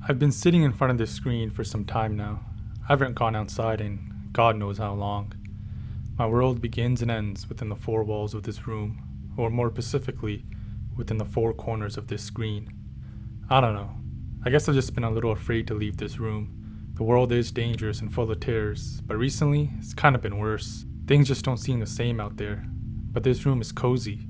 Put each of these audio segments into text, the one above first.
I've been sitting in front of this screen for some time now. I haven't gone outside in God knows how long. My world begins and ends within the four walls of this room, or more specifically, within the four corners of this screen. I don't know. I guess I've just been a little afraid to leave this room. The world is dangerous and full of terrors, but recently, it's kind of been worse. Things just don't seem the same out there. But this room is cozy.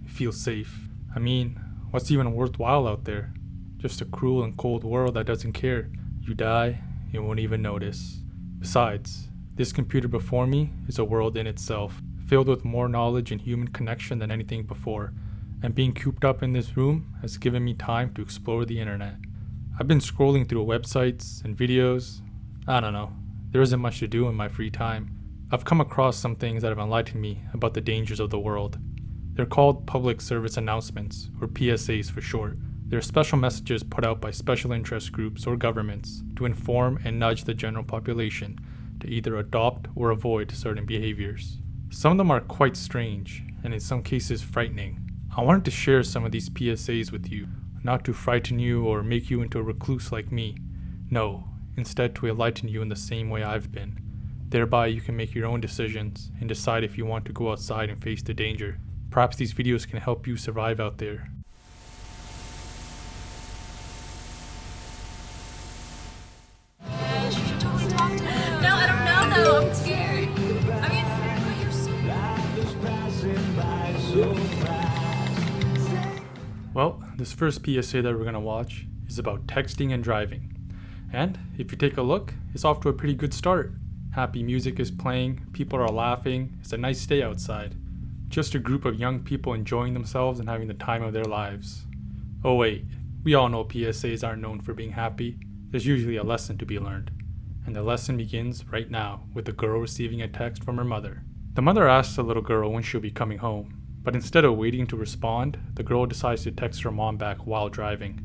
It feels safe. I mean, what's even worthwhile out there? Just a cruel and cold world that doesn't care. You die, you won't even notice. Besides, this computer before me is a world in itself, filled with more knowledge and human connection than anything before, and being cooped up in this room has given me time to explore the internet. I've been scrolling through websites and videos. I don't know, there isn't much to do in my free time. I've come across some things that have enlightened me about the dangers of the world. They're called public service announcements, or PSAs for short. They're special messages put out by special interest groups or governments to inform and nudge the general population to either adopt or avoid certain behaviors. Some of them are quite strange, and in some cases frightening. I wanted to share some of these PSAs with you, not to frighten you or make you into a recluse like me. No, instead to enlighten you in the same way I've been. Thereby you can make your own decisions and decide if you want to go outside and face the danger. Perhaps these videos can help you survive out there. No, I don't know though. I'm scared. I mean, Well, this first PSA that we're going to watch is about texting and driving. And if you take a look, it's off to a pretty good start. Happy music is playing, people are laughing, it's a nice day outside. Just a group of young people enjoying themselves and having the time of their lives. Oh wait, we all know PSAs aren't known for being happy. There's usually a lesson to be learned. And the lesson begins right now with the girl receiving a text from her mother. The mother asks the little girl when she'll be coming home, but instead of waiting to respond, the girl decides to text her mom back while driving.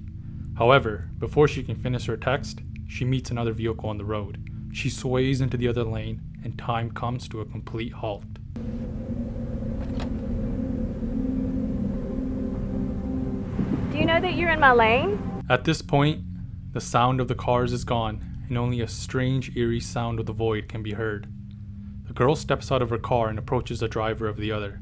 However, before she can finish her text, she meets another vehicle on the road. She sways into the other lane, and time comes to a complete halt. do you know that you're in my lane? At this point, the sound of the cars is gone, and only a strange, eerie sound of the void can be heard. The girl steps out of her car and approaches the driver of the other.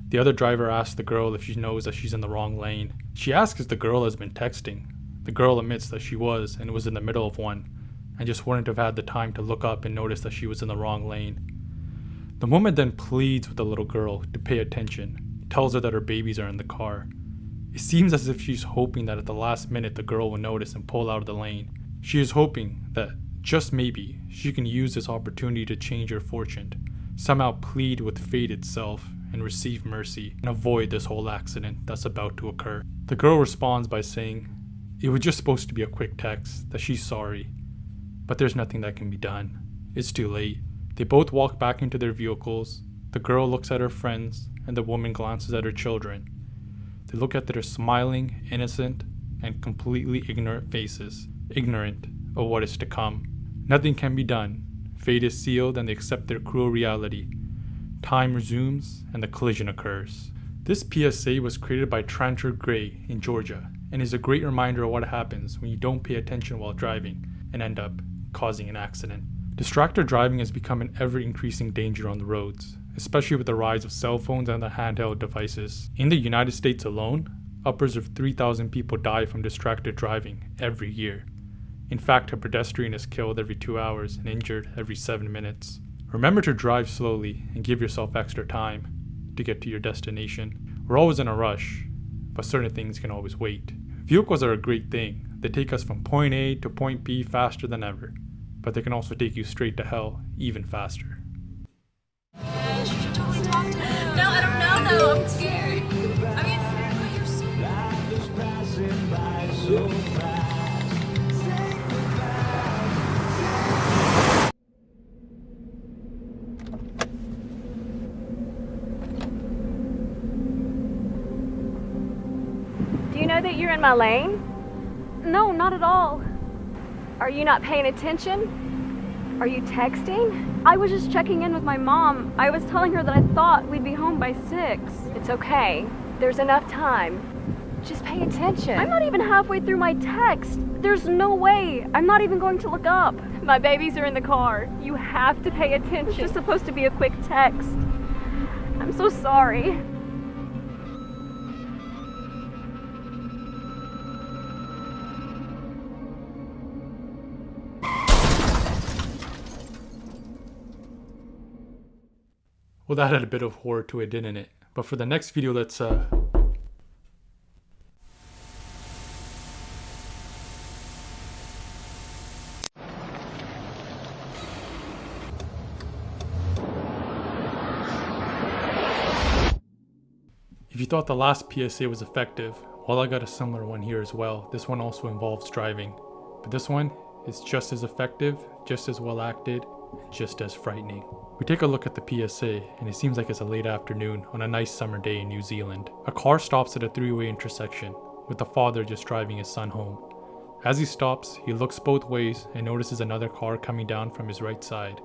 The other driver asks the girl if she knows that she's in the wrong lane. She asks if the girl has been texting. The girl admits that she was and was in the middle of one, and just wouldn't have had the time to look up and notice that she was in the wrong lane. The woman then pleads with the little girl to pay attention, tells her that her babies are in the car. It seems as if she's hoping that at the last minute the girl will notice and pull out of the lane. She is hoping that, just maybe, she can use this opportunity to change her fortune, somehow plead with fate itself and receive mercy and avoid this whole accident that's about to occur. The girl responds by saying it was just supposed to be a quick text, that she's sorry, but there's nothing that can be done. It's too late. They both walk back into their vehicles. The girl looks at her friends and the woman glances at her children. They look at their smiling, innocent, and completely ignorant faces, ignorant of what is to come. Nothing can be done. Fate is sealed and they accept their cruel reality. Time resumes and the collision occurs. This PSA was created by Tranter Gray in Georgia and is a great reminder of what happens when you don't pay attention while driving and end up causing an accident. Distracted driving has become an ever-increasing danger on the roads, especially with the rise of cell phones and the handheld devices. In the United States alone, upwards of 3,000 people die from distracted driving every year. In fact, a pedestrian is killed every 2 hours and injured every 7 minutes. Remember to drive slowly and give yourself extra time to get to your destination. We're always in a rush, but certain things can always wait. Vehicles are a great thing. They take us from point A to point B faster than ever, but they can also take you straight to hell even faster. No, I don't know though. I'm scared. I mean, Life is passing by so fast. do you know that you're in my lane? No, not at all. Are you not paying attention? Are you texting? I was just checking in with my mom. I was telling her that I thought we'd be home by 6. It's okay. There's enough time. Just pay attention. I'm not even halfway through my text. There's no way. I'm not even going to look up. My babies are in the car. You have to pay attention. It's just supposed to be a quick text. I'm so sorry. Well, that had a bit of horror to it, didn't it? But for the next video, let's If you thought the last PSA was effective, well, I got a similar one here as well. This one also involves driving, but this one is just as effective, just as well acted, and just as frightening. We take a look at the PSA, and it seems like it's a late afternoon on a nice summer day in New Zealand. A car stops at a three-way intersection, with the father just driving his son home. As he stops, he looks both ways and notices another car coming down from his right side.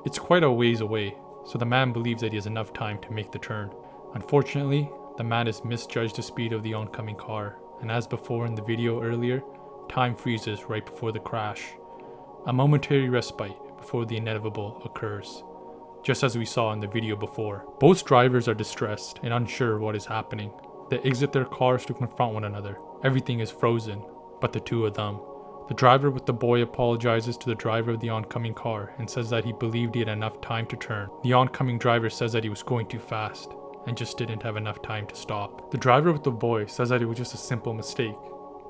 It's quite a ways away, so the man believes that he has enough time to make the turn. Unfortunately, the man has misjudged the speed of the oncoming car, and as before in the video earlier, time freezes right before the crash. A momentary respite before the inevitable occurs. Just as we saw in the video before. Both drivers are distressed and unsure what is happening. They exit their cars to confront one another. Everything is frozen, but the two of them. The driver with the boy apologizes to the driver of the oncoming car and says that he believed he had enough time to turn. The oncoming driver says that he was going too fast and just didn't have enough time to stop. The driver with the boy says that it was just a simple mistake.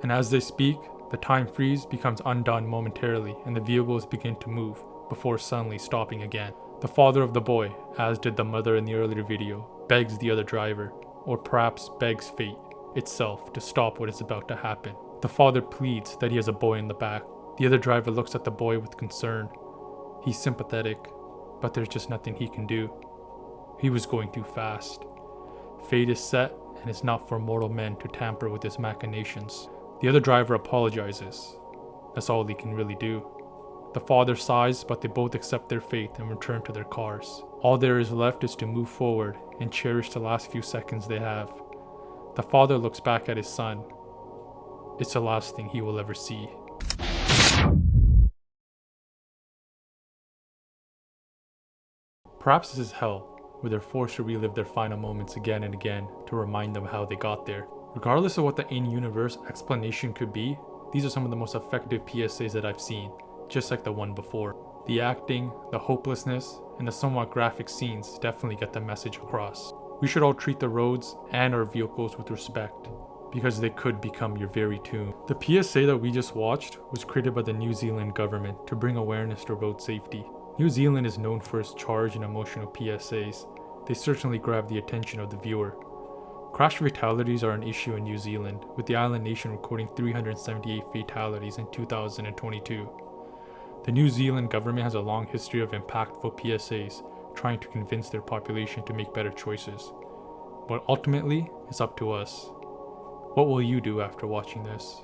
And as they speak, the time freeze becomes undone momentarily and the vehicles begin to move before suddenly stopping again. The father of the boy, as did the mother in the earlier video, begs the other driver, or perhaps begs fate itself to stop what is about to happen. The father pleads that he has a boy in the back. The other driver looks at the boy with concern. He's sympathetic, but there's just nothing he can do. He was going too fast. Fate is set, and it's not for mortal men to tamper with his machinations. The other driver apologizes. That's all he can really do. The father sighs, but they both accept their fate and return to their cars. All there is left is to move forward and cherish the last few seconds they have. The father looks back at his son. It's the last thing he will ever see. Perhaps this is hell, where they're forced to relive their final moments again and again to remind them how they got there. Regardless of what the in-universe explanation could be, these are some of the most effective PSAs that I've seen, just like the one before. The acting, the hopelessness, and the somewhat graphic scenes definitely get the message across. We should all treat the roads and our vehicles with respect, because they could become your very tomb. The PSA that we just watched was created by the New Zealand government to bring awareness to road safety. New Zealand is known for its charged and emotional PSAs. They certainly grab the attention of the viewer. Crash fatalities are an issue in New Zealand, with the island nation recording 378 fatalities in 2022. The New Zealand government has a long history of impactful PSAs, trying to convince their population to make better choices. But ultimately, it's up to us. What will you do after watching this?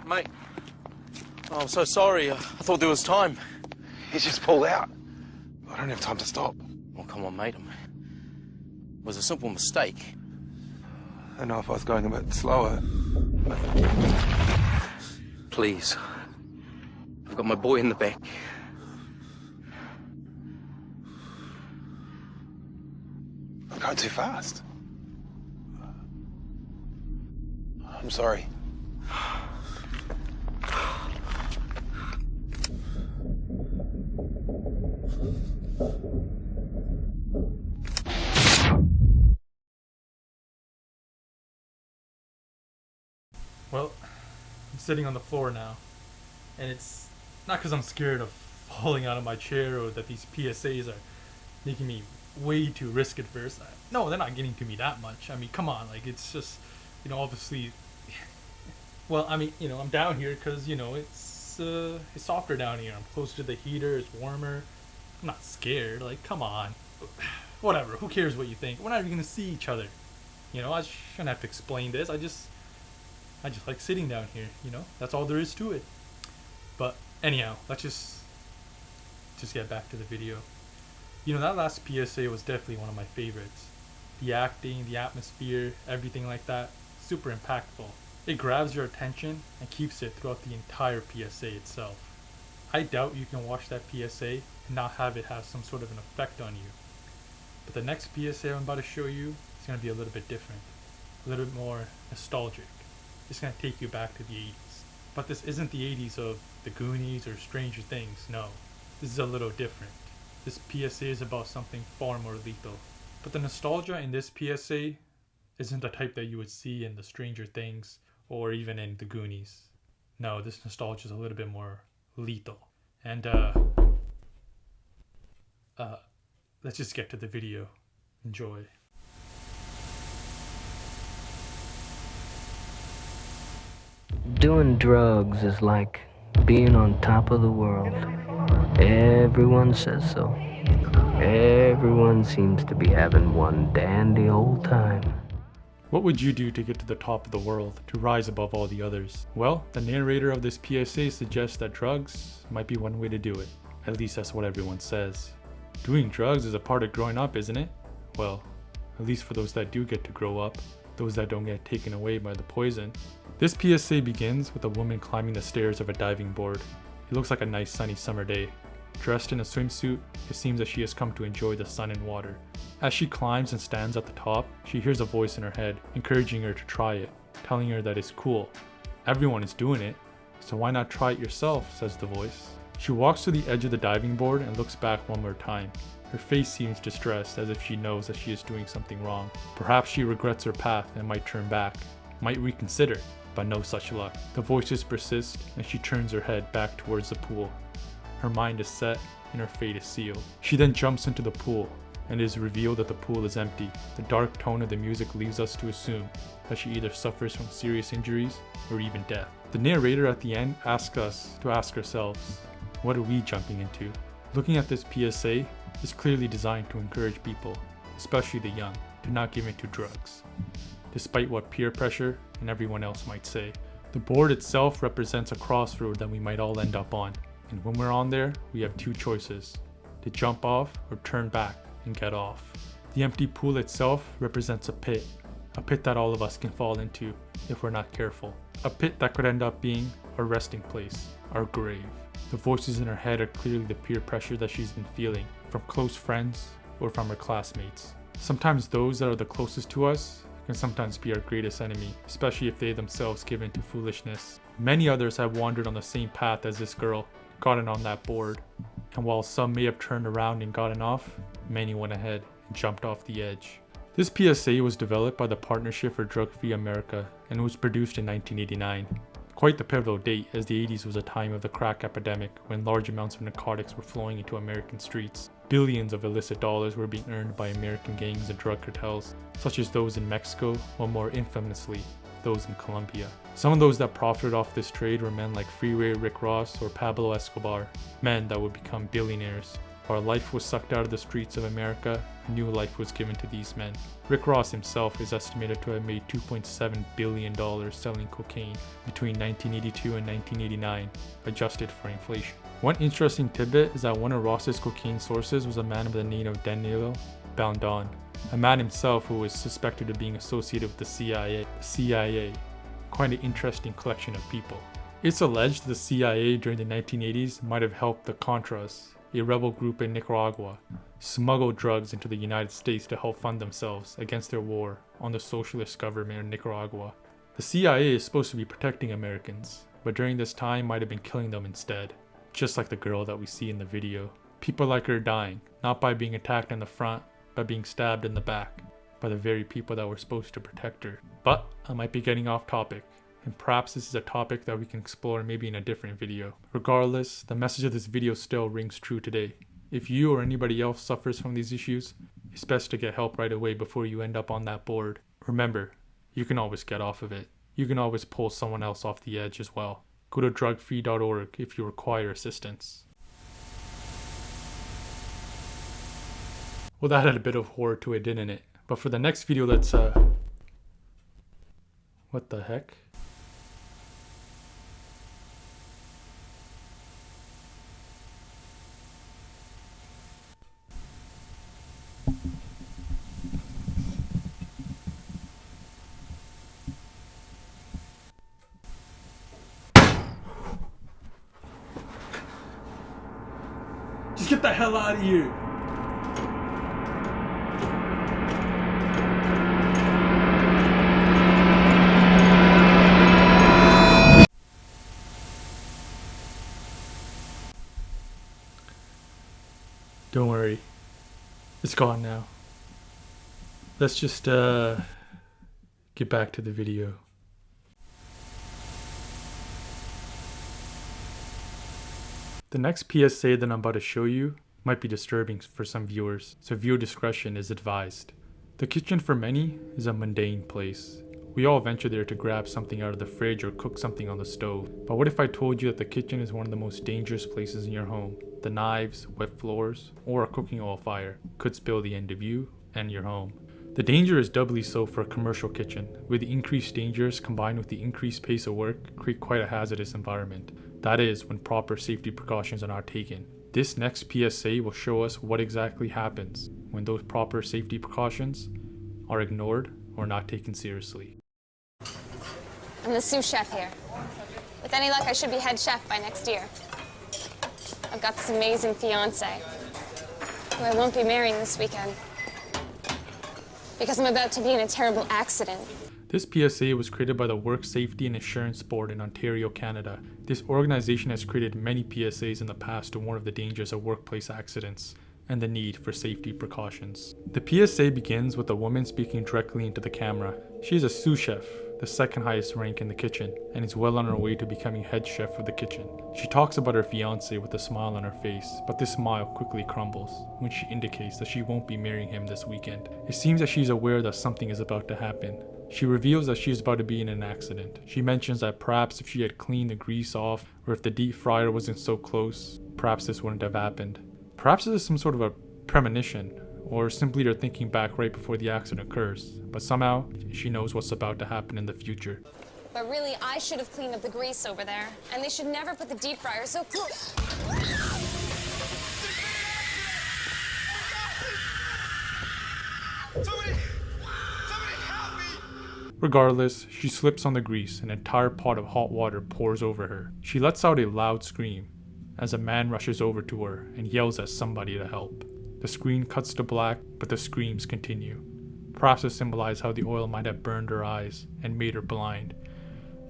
Mate, oh, I'm so sorry. I thought there was time. He's just pulled out. I don't have time to stop. Oh, come on, mate. It was a simple mistake. I know if I was going a bit slower. Please. I've got my boy in the back. I'm going too fast. I'm sorry. Well, I'm sitting on the floor now, and it's not because I'm scared of falling out of my chair or that these PSAs are making me way too risk adverse. No, they're not getting to me that much. I mean, come on, like, it's just, obviously, well, I mean, I'm down here because, it's softer down here. I'm closer to the heater, it's warmer. I'm not scared, like, come on. Whatever, who cares what you think? We're not even gonna see each other. You know, I shouldn't have to explain this. I just like sitting down here, you know? That's all there is to it. But anyhow, let's just get back to the video. You know, that last PSA was definitely one of my favorites. The acting, the atmosphere, everything like that, super impactful. It grabs your attention and keeps it throughout the entire PSA itself. I doubt you can watch that PSA and not have it have some sort of an effect on you. But the next PSA I'm about to show you is going to be a little bit different, a little bit more nostalgic. It's going to take you back to the 80s. But this isn't the 80s of The Goonies or Stranger Things, no. This is a little different. This PSA is about something far more lethal. But the nostalgia in this PSA isn't the type that you would see in the Stranger Things or even in The Goonies. No, this nostalgia is a little bit more lethal. And let's just get to the video. Enjoy. Doing drugs is like being on top of the world. Everyone says so. Everyone seems to be having one dandy old time. What would you do to get to the top of the world, to rise above all the others? Well, the narrator of this PSA suggests that drugs might be one way to do it. At least that's what everyone says. Doing drugs is a part of growing up, isn't it? Well, at least for those that do get to grow up, those that don't get taken away by the poison. This PSA begins with a woman climbing the stairs of a diving board. It looks like a nice sunny summer day. Dressed in a swimsuit, it seems that she has come to enjoy the sun and water. As she climbs and stands at the top, she hears a voice in her head, encouraging her to try it, telling her that it's cool. Everyone is doing it, so why not try it yourself, says the voice. She walks to the edge of the diving board and looks back one more time. Her face seems distressed, as if she knows that she is doing something wrong. Perhaps she regrets her path and might turn back, might reconsider, but no such luck. The voices persist, and she turns her head back towards the pool. Her mind is set, and her fate is sealed. She then jumps into the pool, and it is revealed that the pool is empty. The dark tone of the music leaves us to assume that she either suffers from serious injuries or even death. The narrator at the end asks us to ask ourselves, what are we jumping into? Looking at this PSA is clearly designed to encourage people, especially the young, to not give into drugs, despite what peer pressure and everyone else might say. The board itself represents a crossroad that we might all end up on. And when we're on there, we have two choices, to jump off or turn back and get off. The empty pool itself represents a pit that all of us can fall into if we're not careful. A pit that could end up being our resting place, our grave. The voices in her head are clearly the peer pressure that she's been feeling from close friends or from her classmates. Sometimes those that are the closest to us can sometimes be our greatest enemy, especially if they themselves give in to foolishness. Many others have wandered on the same path as this girl, gotten on that board, and while some may have turned around and gotten off, many went ahead and jumped off the edge. This PSA was developed by the Partnership for Drug-Free America and was produced in 1989. Quite the pivotal date, as the 80s was a time of the crack epidemic when large amounts of narcotics were flowing into American streets. Billions of illicit dollars were being earned by American gangs and drug cartels, such as those in Mexico, or more infamously, those in Colombia. Some of those that profited off this trade were men like Freeway Rick Ross or Pablo Escobar, men that would become billionaires. While life was sucked out of the streets of America, a new life was given to these men. Rick Ross himself is estimated to have made $2.7 billion selling cocaine between 1982 and 1989, adjusted for inflation. One interesting tidbit is that one of Ross's cocaine sources was a man by the name of Danilo Blandon, a man himself who was suspected of being associated with the CIA. Quite an interesting collection of people. It's alleged the CIA during the 1980s might have helped the Contras, a rebel group in Nicaragua, smuggle drugs into the United States to help fund themselves against their war on the socialist government in Nicaragua. The CIA is supposed to be protecting Americans, but during this time might have been killing them instead, just like the girl that we see in the video. People like her dying, not by being attacked in the front, but being stabbed in the back by the very people that were supposed to protect her. But I might be getting off topic, and perhaps this is a topic that we can explore maybe in a different video. Regardless, the message of this video still rings true today. If you or anybody else suffers from these issues, it's best to get help right away before you end up on that board. Remember, you can always get off of it. You can always pull someone else off the edge as well. Go to drugfree.org if you require assistance. Well, that had a bit of horror to it, didn't it? But for the next video, let's What the heck? Just get the hell out of here! Don't worry. It's gone now. Let's just get back to the video. The next PSA that I'm about to show you might be disturbing for some viewers, so viewer discretion is advised. The kitchen for many is a mundane place. We all venture there to grab something out of the fridge or cook something on the stove. But what if I told you that the kitchen is one of the most dangerous places in your home? The knives, wet floors, or a cooking oil fire could spill the end of you and your home. The danger is doubly so for a commercial kitchen, where the increased dangers combined with the increased pace of work create quite a hazardous environment. That is, when proper safety precautions are not taken. This next PSA will show us what exactly happens when those proper safety precautions are ignored or not taken seriously. I'm the sous chef here. With any luck, I should be head chef by next year. I've got this amazing fiance, who I won't be marrying this weekend, because I'm about to be in a terrible accident. This PSA was created by the Work Safety and Insurance Board in Ontario, Canada. This organization has created many PSAs in the past to warn of the dangers of workplace accidents and the need for safety precautions. The PSA begins with a woman speaking directly into the camera. She is a sous chef, the second highest rank in the kitchen, and is well on her way to becoming head chef of the kitchen. She talks about her fiance with a smile on her face, but this smile quickly crumbles when she indicates that she won't be marrying him this weekend. It seems that she's aware that something is about to happen. She reveals that she is about to be in an accident. She mentions that perhaps if she had cleaned the grease off, or if the deep fryer wasn't so close, perhaps this wouldn't have happened. Perhaps this is some sort of a premonition, or simply they're thinking back right before the accident occurs, but somehow she knows what's about to happen in the future. But really, I should have cleaned up the grease over there, and they should never put the deep fryer so close. Regardless, she slips on the grease and an entire pot of hot water pours over her. She lets out a loud scream as a man rushes over to her and yells at somebody to help. The screen cuts to black, but the screams continue. Perhaps to symbolize how the oil might have burned her eyes and made her blind,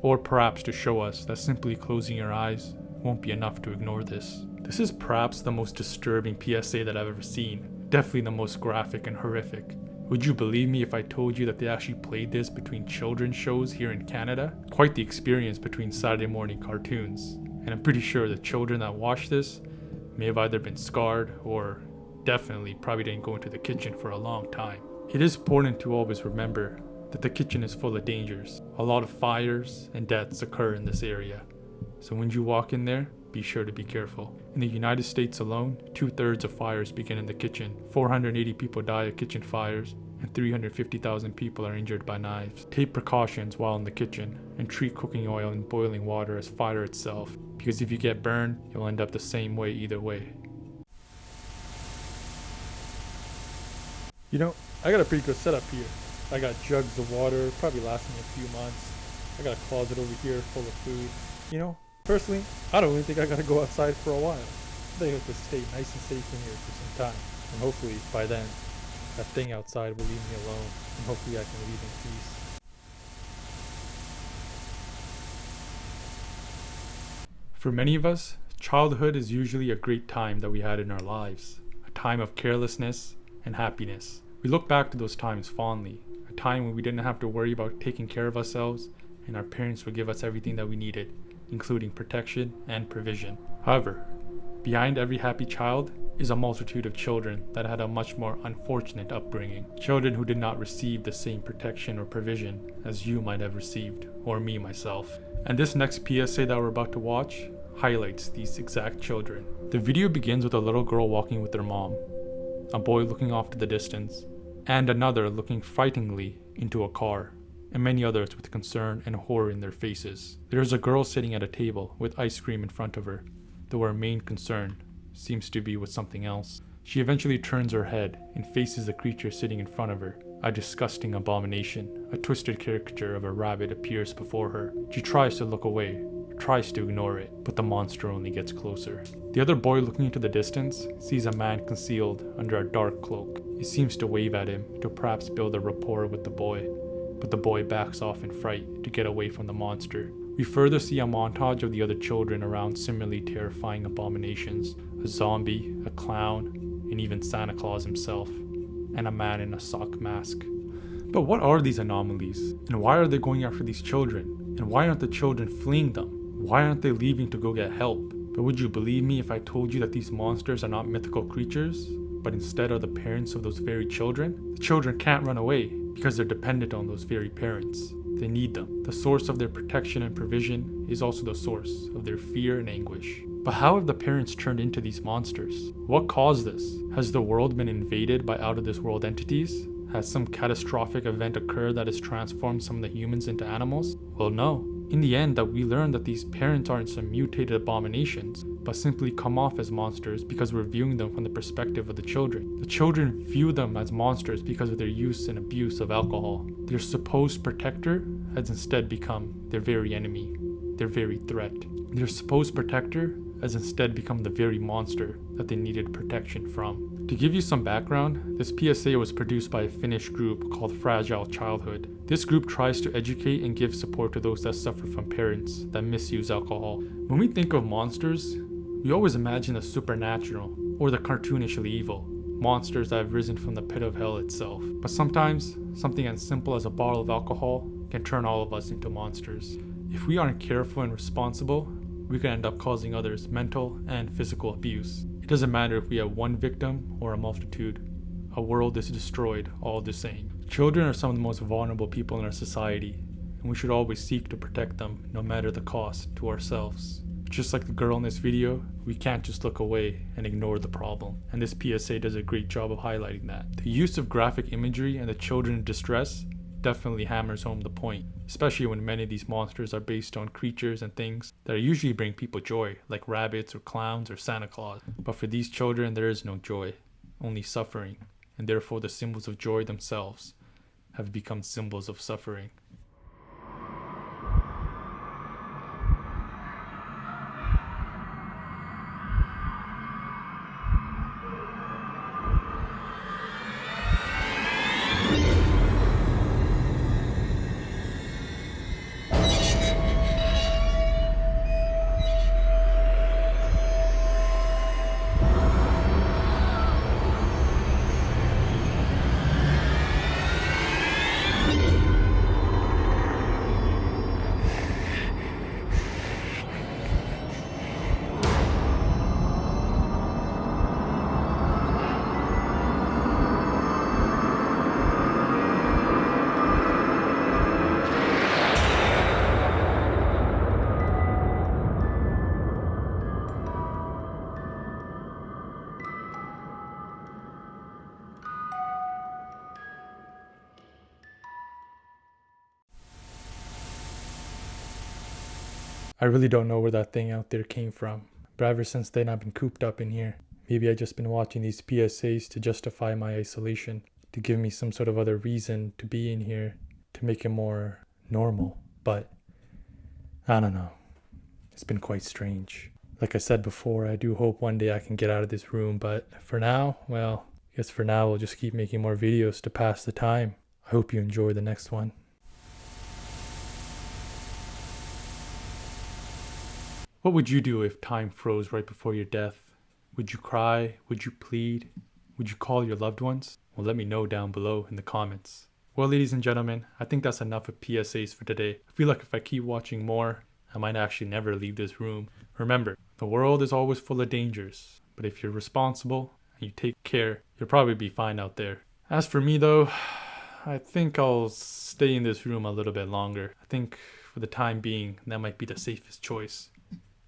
or perhaps to show us that simply closing your eyes won't be enough to ignore this. This is perhaps the most disturbing PSA that I've ever seen, definitely the most graphic and horrific. Would you believe me if I told you that they actually played this between children's shows here in Canada? Quite the experience between Saturday morning cartoons. And I'm pretty sure the children that watched this may have either been scarred or definitely probably didn't go into the kitchen for a long time. It is important to always remember that the kitchen is full of dangers. A lot of fires and deaths occur in this area. So when you walk in there, be sure to be careful. In the United States alone, 2/3 of fires begin in the kitchen. 480 people die of kitchen fires, and 350,000 people are injured by knives. Take precautions while in the kitchen, and treat cooking oil and boiling water as fire itself, because if you get burned, you'll end up the same way either way. You know, I got a pretty good setup here. I got jugs of water, probably lasting a few months. I got a closet over here full of food. You know, personally, I don't even think I gotta go outside for a while. I think I have to stay nice and safe in here for some time. And hopefully, by then, that thing outside will leave me alone. And hopefully I can leave in peace. For many of us, childhood is usually a great time that we had in our lives. A time of carelessness and happiness. We look back to those times fondly. A time when we didn't have to worry about taking care of ourselves, and our parents would give us everything that we needed, including protection and provision. However, behind every happy child is a multitude of children that had a much more unfortunate upbringing. Children who did not receive the same protection or provision as you might have received, or me myself. And this next PSA that we're about to watch highlights these exact children. The video begins with a little girl walking with their mom, a boy looking off to the distance, and another looking frighteningly into a car. and many others with concern and horror in their faces. There is a girl sitting at a table with ice cream in front of her, though her main concern seems to be with something else. She eventually turns her head and faces the creature sitting in front of her. A disgusting abomination, a twisted caricature of a rabbit appears before her. She tries to look away, tries to ignore it, but the monster only gets closer. The other boy looking into the distance sees a man concealed under a dark cloak. He seems to wave at him to perhaps build a rapport with the boy, but the boy backs off in fright to get away from the monster. We further see a montage of the other children around similarly terrifying abominations, a zombie, a clown, and even Santa Claus himself, and a man in a sock mask. But what are these anomalies? And why are they going after these children? And why aren't the children fleeing them? Why aren't they leaving to go get help? But would you believe me if I told you that these monsters are not mythical creatures, but instead are the parents of those very children? The children can't run away because they're dependent on those very parents. They need them. The source of their protection and provision is also the source of their fear and anguish. But how have the parents turned into these monsters? What caused this? Has the world been invaded by out-of-this-world entities? Has some catastrophic event occurred that has transformed some of the humans into animals? Well, no. In the end, that we learn that these parents aren't some mutated abominations, but simply come off as monsters because we're viewing them from the perspective of the children. The children view them as monsters because of their use and abuse of alcohol. Their supposed protector has instead become their very enemy, their very threat. Their supposed protector has instead become the very monster that they needed protection from. To give you some background, this PSA was produced by a Finnish group called Fragile Childhood. This group tries to educate and give support to those that suffer from parents that misuse alcohol. When we think of monsters, we always imagine the supernatural or the cartoonishly evil, monsters that have risen from the pit of hell itself. But sometimes, something as simple as a bottle of alcohol can turn all of us into monsters. If we aren't careful and responsible, we can end up causing others mental and physical abuse. It doesn't matter if we have one victim or a multitude. A world is destroyed all the same. Children are some of the most vulnerable people in our society, and we should always seek to protect them no matter the cost to ourselves. Just like the girl in this video, we can't just look away and ignore the problem, and this PSA does a great job of highlighting that. The use of graphic imagery and the children in distress definitely hammers home the point, especially when many of these monsters are based on creatures and things that usually bring people joy, like rabbits or clowns or Santa Claus. But for these children, there is no joy, only suffering, and therefore the symbols of joy themselves have become symbols of suffering. I really don't know where that thing out there came from, but ever since then I've been cooped up in here. Maybe I've just been watching these PSAs to justify my isolation, to give me some sort of other reason to be in here, to make it more normal, but I don't know. It's been quite strange. Like I said before, I do hope one day I can get out of this room, but for now, well, I guess for now we'll just keep making more videos to pass the time. I hope you enjoy the next one. What would you do if time froze right before your death? Would you cry? Would you plead? Would you call your loved ones? Well, let me know down below in the comments. Well, ladies and gentlemen, I think that's enough of PSAs for today. I feel like if I keep watching more, I might actually never leave this room. Remember, the world is always full of dangers, but if you're responsible and you take care, you'll probably be fine out there. As for me though, I think I'll stay in this room a little bit longer. I think for the time being, that might be the safest choice.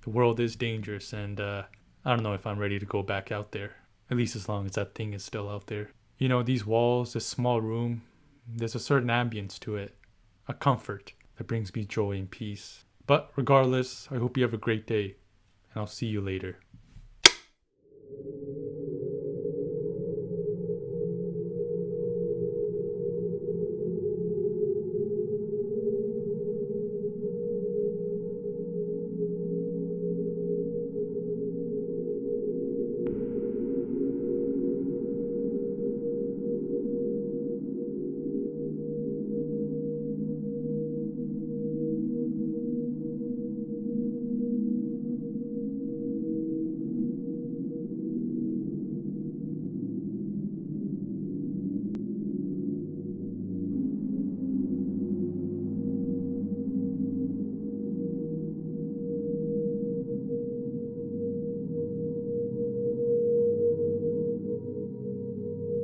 The world is dangerous, and I don't know if I'm ready to go back out there. At least as long as that thing is still out there. You know, these walls, this small room, there's a certain ambience to it. a comfort that brings me joy and peace. But regardless, I hope you have a great day, and I'll see you later.